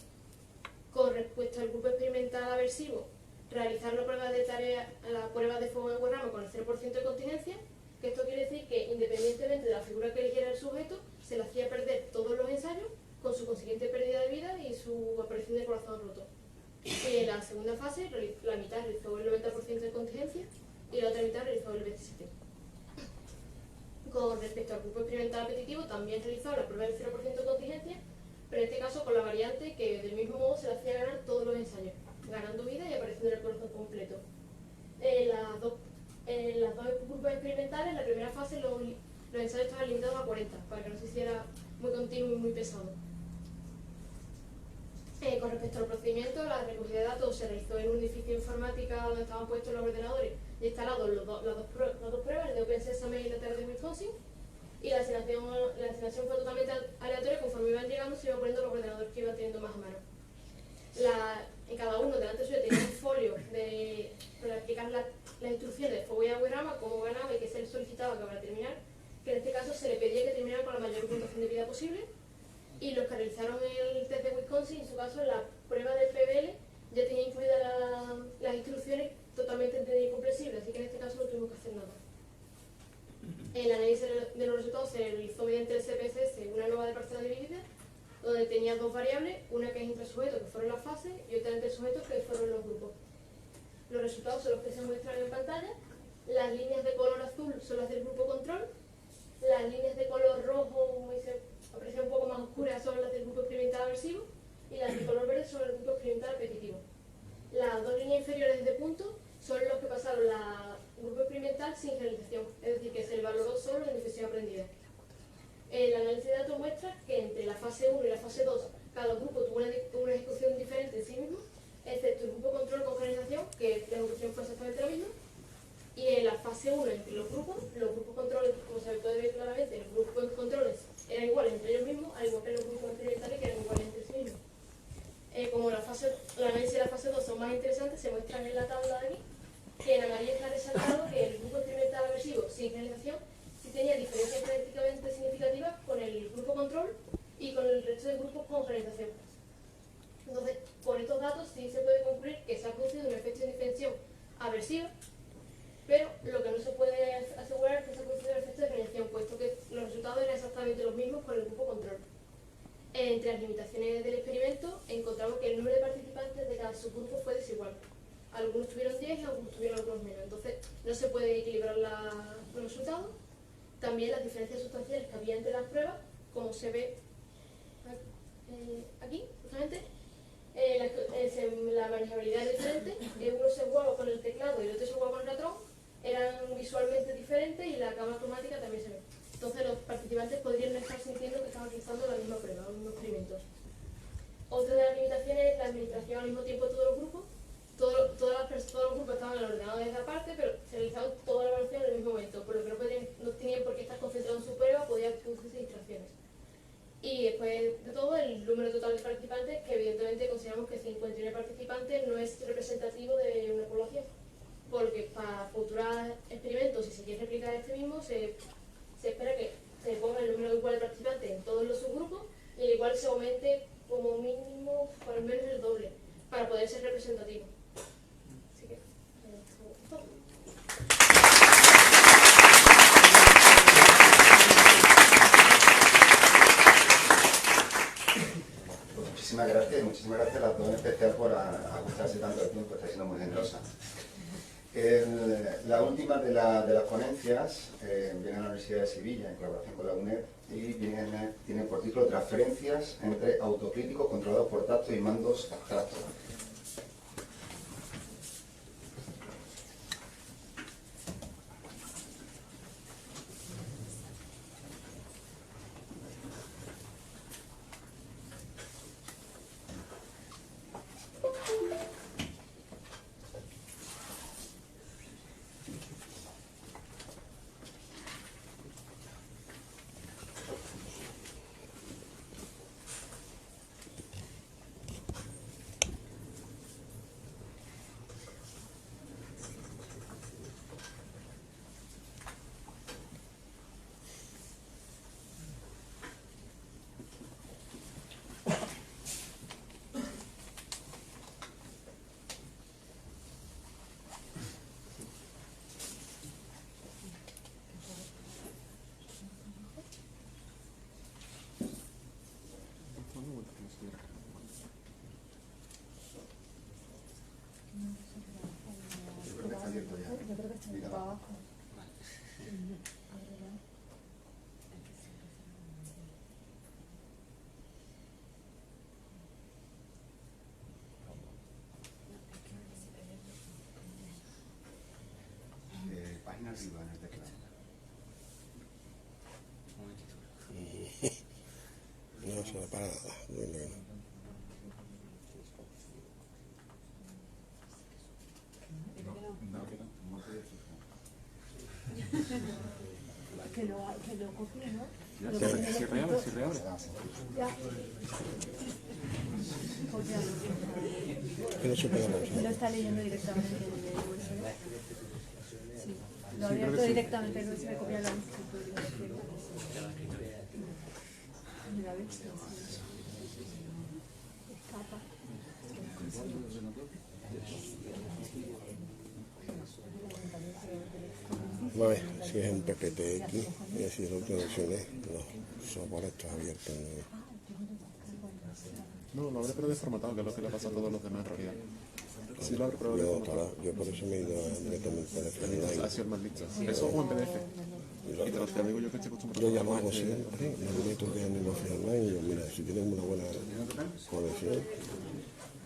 Con respecto al grupo experimental aversivo, realizar la prueba de fuego en rama con el 0% de contingencia, que esto quiere decir que independientemente de la figura que eligiera el sujeto, se le hacía perder todos los ensayos, con su consiguiente pérdida de vida y su aparición de corazón roto. Y en la segunda fase, la mitad realizó el 90% de contingencia y la otra mitad realizó el 27%. Con respecto al grupo experimental apetitivo, también realizó la prueba del 0% de contingencia, pero en este caso con la variante que del mismo modo se le hacía ganar todos los ensayos, ganando vida y apareciendo en el corazón completo. En las dos grupos experimentales, en la primera fase los ensayos estaban limitados a 40, para que no se hiciera muy continuo y muy pesado. Con respecto al procedimiento, la recogida de datos se realizó en un edificio informática donde estaban puestos los ordenadores y instalados las dos pruebas, el de OpenSesame y la tarea de Wisconsin, y la asignación fue totalmente aleatoria. Conforme iban llegando se iban poniendo los ordenadores que iban teniendo más a mano. En cada uno delante suyo tenía un folio para explicar las instrucciones de fuego y agua y rama, cómo ganaba y qué se le solicitaba para terminar, que en este caso se le pedía que terminara con la mayor puntuación de vida posible. Y los que realizaron el test de Wisconsin, en su caso, la prueba de PBL ya tenía incluidas las instrucciones totalmente entendidas y comprensibles, así que en este caso no tuvimos que hacer nada. El análisis de los resultados se realizó mediante el CPSS, una nueva de parcela dividida, donde tenía 2 variables, una que es entre sujetos, que fueron las fases, y otra entre sujetos, que fueron los grupos. Los resultados son los que se muestran en pantalla. Las líneas de color azul son las del grupo control, las líneas de color rojo, aparecen un poco más oscuras, son las del grupo experimental aversivo, y las de color verde son el grupo experimental apetitivo. Las 2 líneas inferiores de puntos son los que pasaron el grupo experimental sin generalización, es decir, que se le valoró solo la indefensión aprendida. El análisis de datos muestra que entre la fase 1 y la fase 2 cada grupo tuvo una ejecución diferente en sí mismo, excepto el grupo control con generalización, que la ejecución fue exactamente la misma. Y en la fase 1 entre los grupos controles, como se puede ver claramente, los grupos controles eran iguales entre ellos mismos, al igual que los grupos experimentales que eran iguales entre sí mismos. Como el análisis de la fase 2 son más interesantes, se muestran en la tabla de aquí, que en amarillo está resaltado que el grupo experimental aversivo sin generalización sí tenía diferencias prácticamente significativas con el grupo control y con el resto de grupos con generalización. Entonces, con estos datos sí se puede concluir que se ha producido un efecto de indefensión aversiva, pero lo que no se puede asegurar es que se ha producido el efecto de generalización, puesto que los resultados eran exactamente los mismos con el grupo control. Entre las limitaciones del experimento encontramos que el número de participantes de cada subgrupo fue desigual. Algunos tuvieron 10 y algunos tuvieron algunos menos, entonces no se puede equilibrar los resultados. También las diferencias sustanciales que había entre las pruebas, como se ve aquí, justamente, la tiene la administración al mismo tiempo de todos los grupos. Todos los grupos estaban en el ordenador desde aparte, pero se realizaban toda la evaluación en el mismo momento, por lo que no tenían por qué estar concentrados en su prueba, podía producirse distracciones. Y después de todo, el número total de participantes, que evidentemente consideramos que 59 participantes no es representativo de una población, porque para futuros experimentos, si se quiere replicar este mismo, se espera que se ponga el número igual de participantes en todos los subgrupos y al igual se aumente como mínimo por al menos el doble, para poder ser representativo. Así que, todo. Muchísimas gracias a las dos, en especial por ajustarse tanto el tiempo, está siendo muy generosa. La última de las ponencias viene a la Universidad de Sevilla en colaboración con la UNED y tiene por título Transferencias entre autocríticos controlados por tacto y mandos abstractos. Yo creo que está abierto ya. Yo creo que está abierto para abajo. Página arriba en el teclado. No se me para nada. Que lo copie, ¿no? Si reabre. Ya. Copiarlo. Que no se puede hablar. Lo está leyendo directamente en el USB. Sí. Lo ha abierto directamente en el USB, copia la escritura. Mira, ¿ves? Escapa. Vale, si es un PPTX, y si la última versión es, no, soporte estos abiertos. No, lo habré pero desformatado, que es lo que le pasa a todos los demás en realidad. Sí, lo habré pero Yo, desformatado. yo por eso me he ido directamente a PDF online. Ha sido el más listo. Eso o en PDF. Y te lo digo yo que estoy acostumbrado. Yo llamo algo siempre, me meto en el Office Online y yo, mira, si tienes una buena conexión,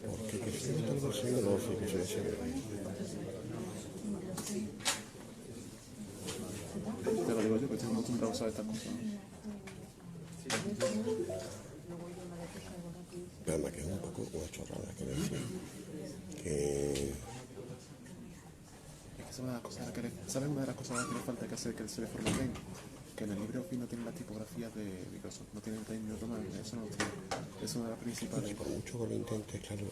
porque que si no tengo versión del Office, que se desea. Te lo digo yo que estoy acostumbrado a usar estas cosas. Pero me quedo un poco una chorrada que decir. Que Es que esa es una de las cosas que ¿sabes una de las cosas que le falta que hacer que se le formateen? Que en el LibreOffice no tiene las tipografías de Microsoft, no tiene el Times New Roman, eso no lo tiene. Es una de las principales. por mucho que lo intentes, claro,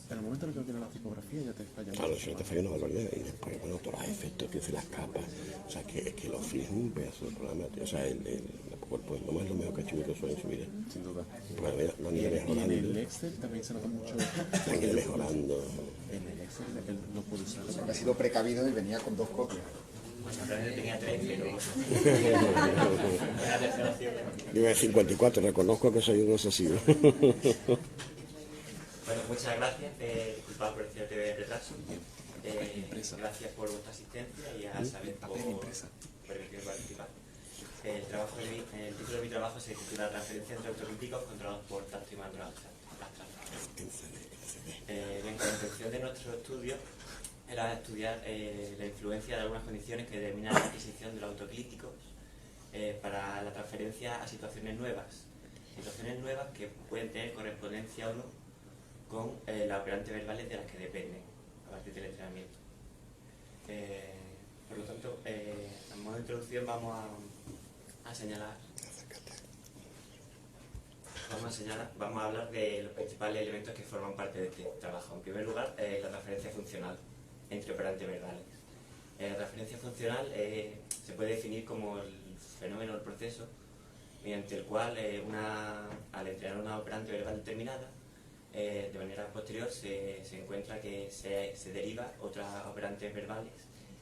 En el momento en el que no tiene la tipografía ya te falla. claro, si no te falla una barbaridad. Y después, bueno, todos los efectos que hace las capas. O sea, que el Office es un pedazo de programa, tío. O sea, el cuerpo no es lo mejor que ha hecho Microsoft en su vida. Sin duda. Bueno, lo han ido Y en mejorando. el Excel también se nota mucho. Han ido mejorando. En el Excel él no puede usarlo. Ha sido precavido y venía con 2 copias. Tenía 3, pero Yo iba a 54, reconozco que soy un obsesivo. bueno, muchas gracias, disculpad por el cierto retraso. Gracias por vuestra asistencia y a saber por permitirme participar. El título de mi trabajo se titula Transferencia entre autocríticos controlados por tacto y mandos abstractos. Bien, con la intención de nuestro estudio era estudiar la influencia de algunas condiciones que determinan la adquisición de los autocríticos para la transferencia a situaciones nuevas que pueden tener correspondencia o no con las operantes verbales de las que dependen a partir del entrenamiento. Por lo tanto, a modo de introducción vamos a señalar, vamos a hablar de los principales elementos que forman parte de este trabajo. En primer lugar, la transferencia funcional entre operantes verbales. La transferencia funcional se puede definir como el fenómeno, el proceso, mediante el cual al entrenar una operante verbal determinada, de manera posterior se encuentra que se deriva otras operantes verbales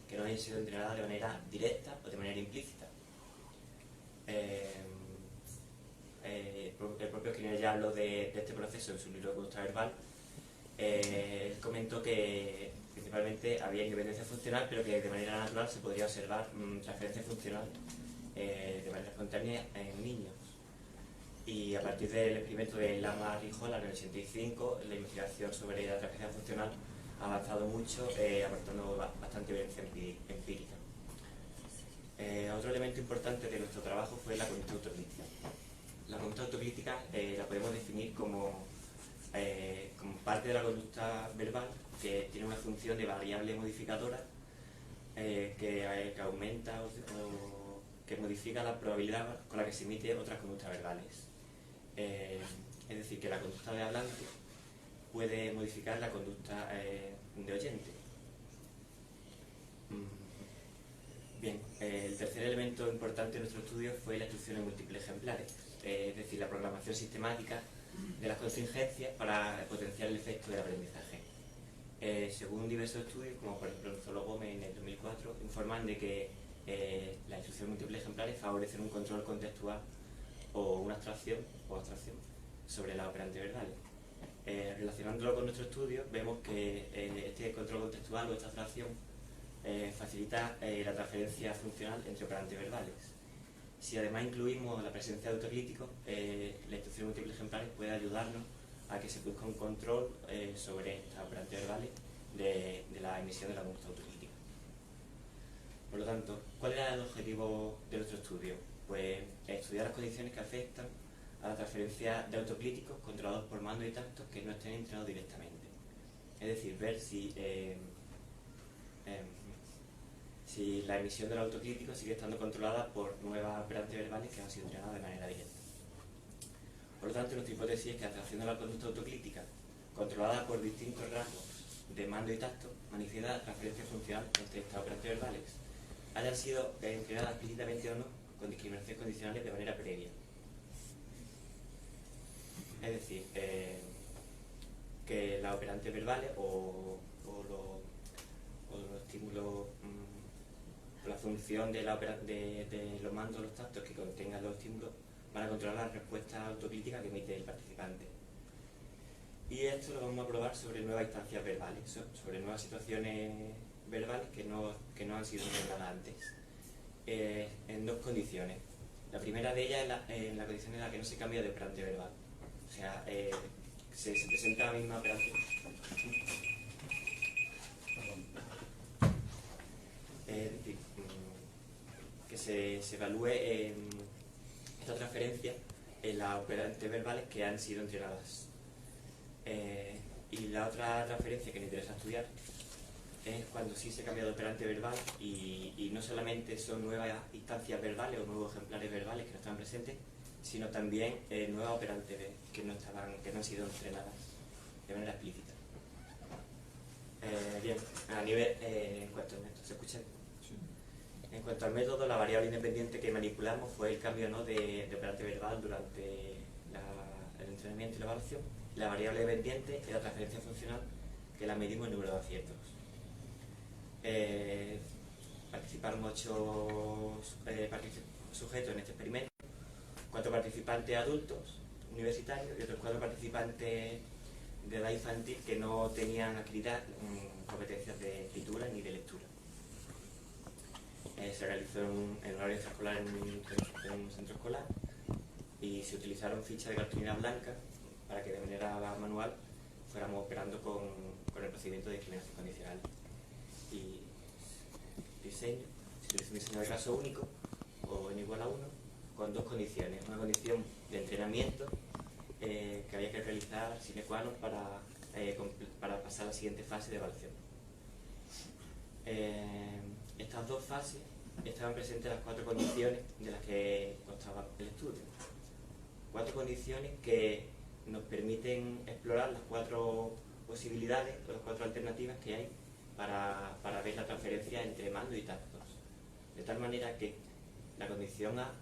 que no hayan sido entrenadas de manera directa o de manera implícita. El propio Skinner ya habló de este proceso en su libro de conducta verbal. Él comentó que principalmente había independencia funcional, pero que de manera natural se podría observar transferencia funcional de manera espontánea en niños. Y a partir del experimento de Lamar y Holland en el 85, la investigación sobre la transferencia funcional ha avanzado mucho, aportando bastante evidencia empírica. Otro elemento importante de nuestro trabajo fue la conducta autocrítica. La conducta autocrítica la podemos definir como parte de la conducta verbal que tiene una función de variable modificadora que aumenta o que modifica la probabilidad con la que se emite otras conductas verbales. Es decir, que la conducta de hablante puede modificar la conducta de oyente. Bien, el tercer elemento importante de nuestro estudio fue la instrucción en múltiples ejemplares, es decir, la programación sistemática de las contingencias para potenciar el efecto del aprendizaje. Según diversos estudios, como por ejemplo Zolo Gómez en el 2004, informan de que la instrucción en múltiples ejemplares favorecen un control contextual o una abstracción sobre las operantes verbales. Relacionándolo con nuestro estudio, vemos que este control contextual o esta abstracción facilita la transferencia funcional entre operantes verbales. Si además incluimos la presencia de autocríticos, la instrucción en múltiples ejemplares puede ayudarnos a que se produzca un control sobre estas operantes verbales de la emisión de la conducta autocrítica. Por lo tanto, ¿cuál era el objetivo de nuestro estudio? Pues estudiar las condiciones que afectan a la transferencia de autocríticos controlados por mando y tactos que no estén entrenados directamente. Es decir, ver si la emisión del autocrítico sigue estando controlada por nuevas operantes verbales que han sido entrenadas de manera directa. Por lo tanto, nuestra hipótesis es que la atracción de la conducta autocrítica, controlada por distintos rasgos de mando y tacto, manifiesta la transferencia funcional entre estas operantes verbales, hayan sido entrenadas explícitamente o no con discriminaciones condicionales de manera previa. Es decir, que las operantes verbales o los estímulos, la función de los mandos o los tactos que contengan los estímulos van a controlar la respuesta autocrítica que emite el participante. Y esto lo vamos a probar sobre nuevas instancias verbales, sobre nuevas situaciones verbales que no han sido entrenadas antes, en dos condiciones. La primera de ellas es en la condición en la que no se cambia de operante verbal. O sea, se presenta la misma operante. Es decir, que se evalúe esta transferencia en las operantes verbales que han sido entrenadas. Y la otra transferencia que me interesa estudiar es cuando sí se cambia de operante verbal y no solamente son nuevas instancias verbales o nuevos ejemplares verbales que no están presentes, sino también nuevas operantes que no han sido entrenadas de manera explícita. Bien, a nivel, en cuanto al método, ¿se escucha? Sí. En cuanto al método, la variable independiente que manipulamos fue el cambio de operante verbal durante el entrenamiento y la evaluación. La variable dependiente es la transferencia funcional, que la medimos en número de aciertos. Participaron 8 sujetos en este experimento, 4 participantes adultos universitarios y otros 4 participantes de edad infantil que no tenían adquiridas competencias de escritura ni de lectura. Se realizó en horario extraescolar en un centro escolar y se utilizaron fichas de cartulina blanca para que de manera manual fuéramos operando con el procedimiento de discriminación condicional. Y diseño, se utiliza un diseño de caso único o n igual a 1 con dos condiciones. Una condición de entrenamiento que había que realizar sine qua non para pasar a la siguiente fase de evaluación. Estas dos fases estaban presentes las 4 condiciones de las que constaba el estudio. 4 condiciones que nos permiten explorar las 4 posibilidades o las 4 alternativas que hay para ver la transferencia entre mando y tactos. De tal manera que la condición A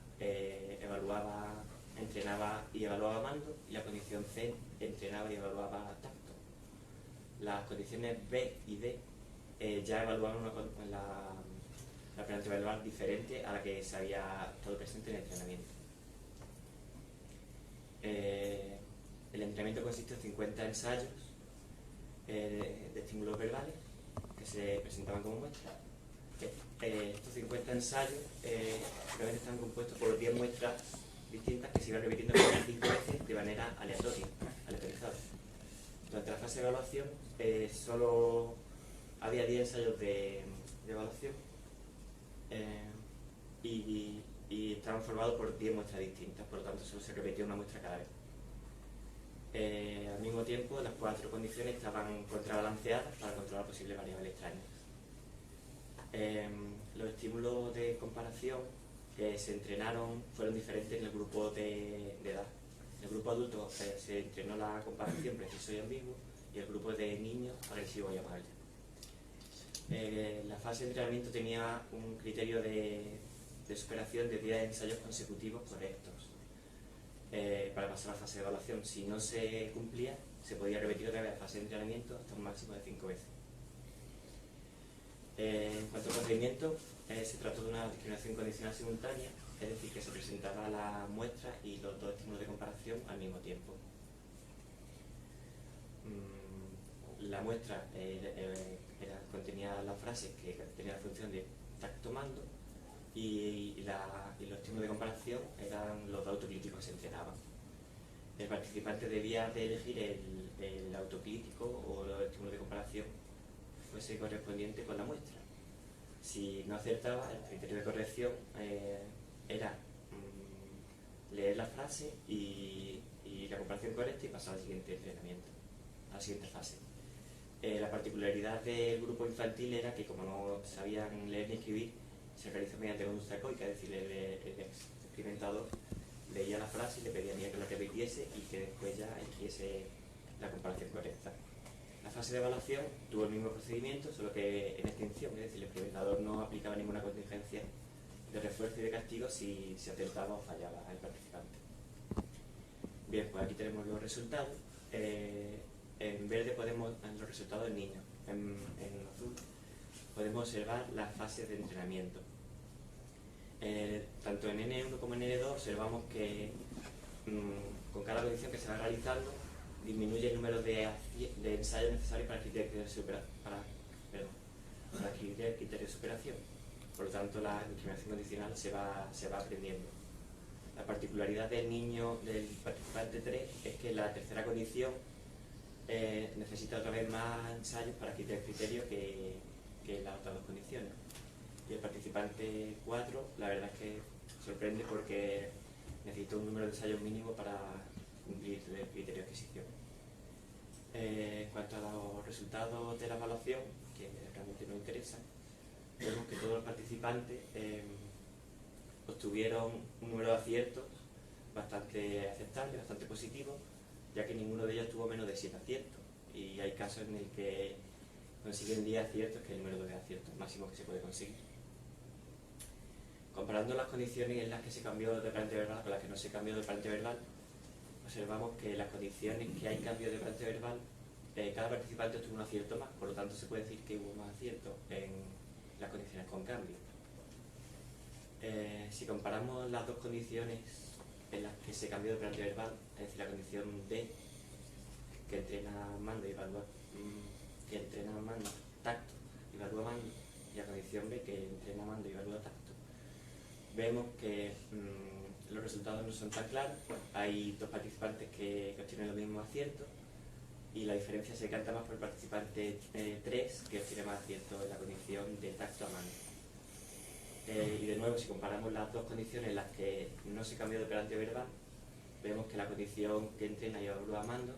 entrenaba y evaluaba mando, y la condición C entrenaba y evaluaba tacto. Las condiciones B y D ya evaluaban la penalti verbal diferente a la que se había estado presente en el entrenamiento. El entrenamiento consiste en 50 ensayos de estímulos verbales que se presentaban como muestras. Estos 50 ensayos realmente están compuestos por 10 muestras distintas que se iban repitiendo 5 veces de manera aleatorizada. Durante la fase de evaluación solo había 10 ensayos de evaluación y estaban formados por 10 muestras distintas, por lo tanto solo se repetía una muestra cada vez. Al mismo tiempo, las 4 condiciones estaban contrabalanceadas para controlar posibles variables extrañas. Los estímulos de comparación que se entrenaron fueron diferentes en el grupo de edad. En el grupo adulto se entrenó la comparación preciso y ambiguo, y el grupo de niños agresivo y amable. La fase de entrenamiento tenía un criterio de superación de 10 ensayos consecutivos correctos para pasar a la fase de evaluación. Si no se cumplía, se podía repetir otra vez la fase de entrenamiento hasta un máximo de 5 veces. En cuanto al procedimiento, se trató de una discriminación condicional simultánea, es decir, que se presentaba la muestra y los 2 estímulos de comparación al mismo tiempo. La muestra contenía la frase que tenía la función de tacto-mando, y los estímulos de comparación eran los 2 autocríticos que se entrenaban. El participante debía de elegir el autocrítico o el estímulo de comparación fuese correspondiente con la muestra. Si no acertaba, el criterio de corrección era leer la frase y la comparación correcta y pasar al siguiente entrenamiento, a la siguiente fase. La particularidad del grupo infantil era que, como no sabían leer ni escribir, se realizó mediante conducta ecoica, es decir, el experimentador leía la frase y le pedía a que lo repitiese y que después ya eligiese la comparación correcta. La fase de evaluación tuvo el mismo procedimiento, solo que en extinción, es decir, el experimentador no aplicaba ninguna contingencia de refuerzo y de castigo si se acertaba o fallaba el participante. Bien, pues aquí tenemos los resultados. En verde podemos los resultados del niño, en azul podemos observar las fases de entrenamiento. Tanto en N1 como en N2 observamos que con cada condición que se va realizando disminuye el número de ensayos necesarios para adquirir el criterio de superación. Por lo tanto, la discriminación condicional se va aprendiendo. La particularidad del niño, del participante 3, es que la tercera condición necesita otra vez más ensayos para adquirir el criterio que las otras 2 condiciones. Y el participante 4, la verdad es que sorprende porque necesita un número de ensayos mínimo para cumplir el criterio de adquisición. En cuanto a los resultados de la evaluación, que realmente nos interesan, vemos que todos los participantes obtuvieron un número de aciertos bastante aceptable, bastante positivo, ya que ninguno de ellos tuvo menos de 7 aciertos, y hay casos en el que consiguen 10 aciertos, que es el número de aciertos máximo que se puede conseguir. Comparando las condiciones en las que se cambió de parante verbal con las que no se cambió de parante verbal, observamos que las condiciones que hay cambio de parante verbal, cada participante tuvo un acierto más, por lo tanto se puede decir que hubo más aciertos en las condiciones con cambio. Si comparamos las 2 condiciones en las que se cambió de parante verbal, es decir, la condición D, que entrena mando y evalúa, que entrena mando, tacto y evalúa mando, y la condición B, que entrena mando y evalúa tacto, vemos que los resultados no son tan claros. Hay 2 participantes que obtienen los mismos aciertos, y la diferencia se canta más por el participante 3, que obtiene más aciertos en la condición de tacto a mano. Y de nuevo, si comparamos las 2 condiciones en las que no se cambió de operante verbal, vemos que la condición que entrena y evalúa Mando,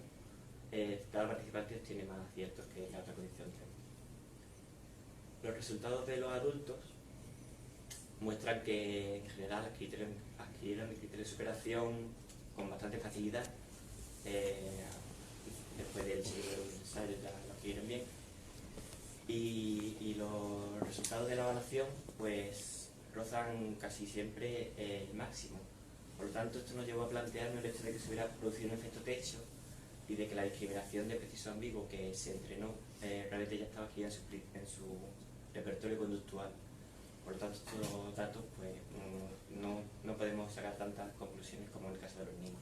cada participante tiene más aciertos que la otra condición 3. Los resultados de los adultos muestran que en general adquirieron el criterio de superación con bastante facilidad. Después del segundo ensayo ya lo adquirieron bien. Y los resultados de la evaluación pues rozan casi siempre el máximo. Por lo tanto, esto nos llevó a plantearnos el hecho de que se hubiera producido un efecto techo y de que la discriminación de preciso ambiguo que se entrenó realmente ya estaba aquí en su repertorio conductual. Por lo tanto, estos datos pues, no podemos sacar tantas conclusiones como en el caso de los niños.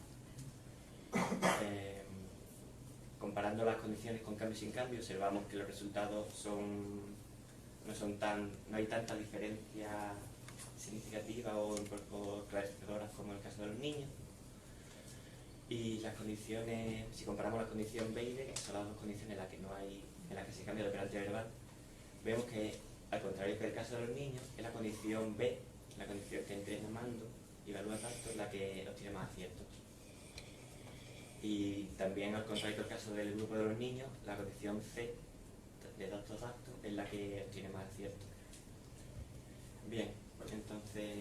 Comparando las condiciones con cambio y sin cambio, observamos que los resultados no hay tanta diferencia significativa o esclarecedoras como en el caso de los niños. Y las condiciones, si comparamos la condición B y D, que son las dos condiciones en las que se cambia el operante verbal, vemos que, al contrario que el caso de los niños, es la condición B, la condición que entrena Mando y evalúa Tacto, la que obtiene más aciertos. Y también, al contrario que el caso del grupo de los niños, la condición C de Tacto es la que obtiene más aciertos. Bien, entonces,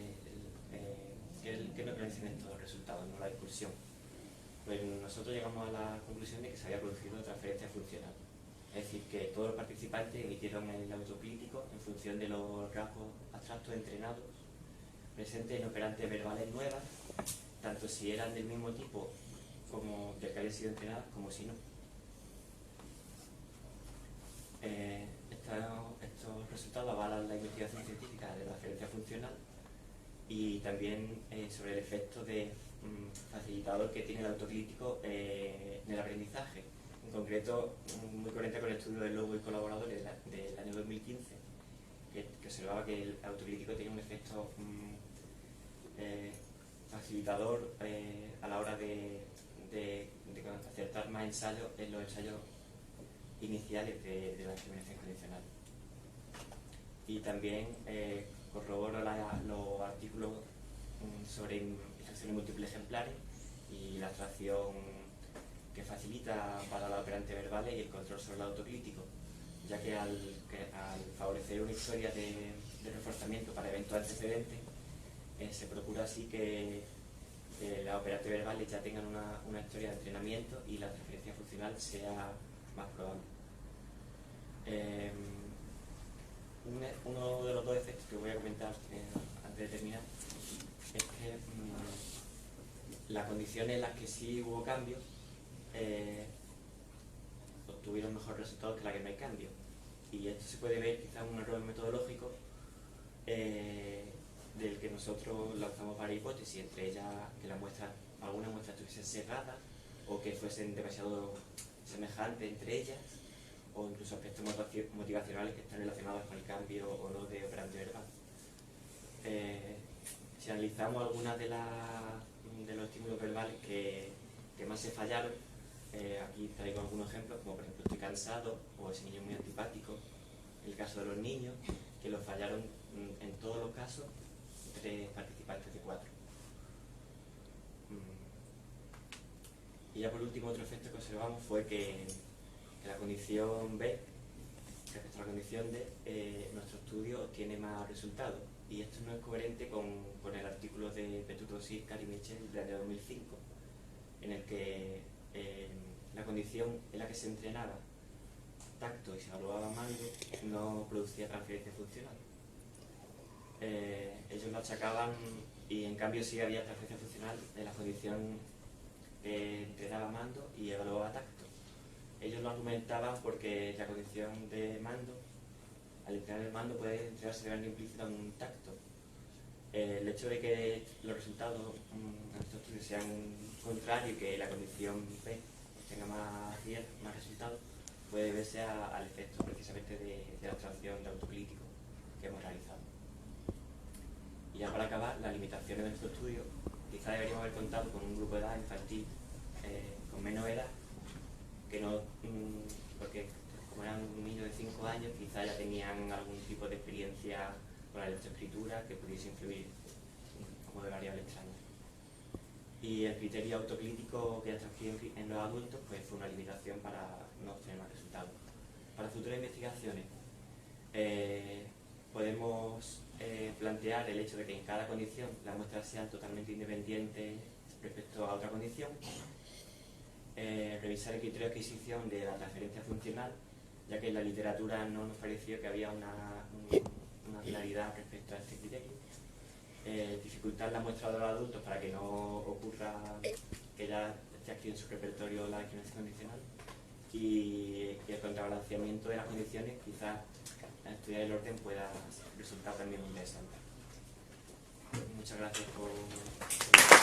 ¿qué nos dicen estos resultados, no la discusión? Pues nosotros llegamos a la conclusión de que se había producido transferencia funcional. Es decir, que todos los participantes emitieron el autocrítico en función de los rasgos abstractos entrenados presentes en operantes verbales nuevas, tanto si eran del mismo tipo como del que habían sido entrenadas, como si no. Estos resultados avalan la investigación científica de la transferencia funcional y también sobre el efecto de facilitador que tiene el autocrítico en el aprendizaje. En concreto, muy coherente con el estudio de Lobo y colaboradores del año 2015, que observaba que el autocrítico tiene un efecto facilitador a la hora de acertar más ensayos en los ensayos iniciales de la discriminación condicional. Y también corrobora los artículos sobre instrucciones múltiples ejemplares y la abstracción que facilita para los operantes verbales y el control sobre el autocrítico, ya que al favorecer una historia de reforzamiento para eventos antecedentes, se procura así que los operantes verbales ya tengan una historia de entrenamiento y la transferencia funcional sea más probable. Uno de los dos efectos que voy a comentar antes de terminar es que las condiciones en las que sí hubo cambio obtuvieron mejores resultados que la que no hay cambio. Y esto se puede ver quizás un error metodológico del que nosotros lanzamos varias hipótesis, entre ellas que algunas muestras estuviesen cerradas o que fuesen demasiado semejantes entre ellas, o incluso aspectos motivacionales que están relacionados con el cambio o no de operante verbal. Si analizamos algunas de los estímulos verbales que más se fallaron, aquí traigo algunos ejemplos, como por ejemplo estoy cansado o ese niño muy antipático. El caso de los niños, que los fallaron en todos los casos 3 participantes de 4. Y ya por último, otro efecto que observamos fue que la condición B, respecto a la condición D, nuestro estudio obtiene más resultados. Y esto no es coherente con el artículo de Petuto, Sircar y Michel del año 2005, en el que la condición en la que se entrenaba Tacto y se evaluaba Mando no producía transferencia funcional. Ellos lo achacaban y en cambio sí había transferencia funcional en la condición que entrenaba Mando y evaluaba Tacto. Ellos lo argumentaban porque la condición de Mando, al entrenar el Mando, puede entrenarse de manera implícita en un Tacto. El hecho de que los resultados en estos estudios sean contrarios y que la condición B tenga más resultados puede deberse al efecto precisamente de la abstracción de autocrítico que hemos realizado. Y ya para acabar, las limitaciones de nuestro estudio, quizá deberíamos haber contado con un grupo de edad infantil con menos edad, que no, porque como eran un niño de 5 años, quizá ya tenían algún tipo de experiencia con la lectoescritura que pudiese influir como de variable extraña. Y el criterio autocrítico que ha transcrito en los adultos pues fue una limitación para no obtener más resultados. Para futuras investigaciones podemos plantear el hecho de que en cada condición las muestras sean totalmente independientes respecto a otra condición, revisar el criterio de adquisición de la transferencia funcional, ya que en la literatura no nos pareció que había una claridad respecto a este criterio, dificultar la muestra de los adultos para que no ocurra que ya esté activo en su repertorio la discriminación condicional, y el contrabalanceamiento de las condiciones, quizás estudiar el orden pueda resultar también muy interesante. Muchas gracias por...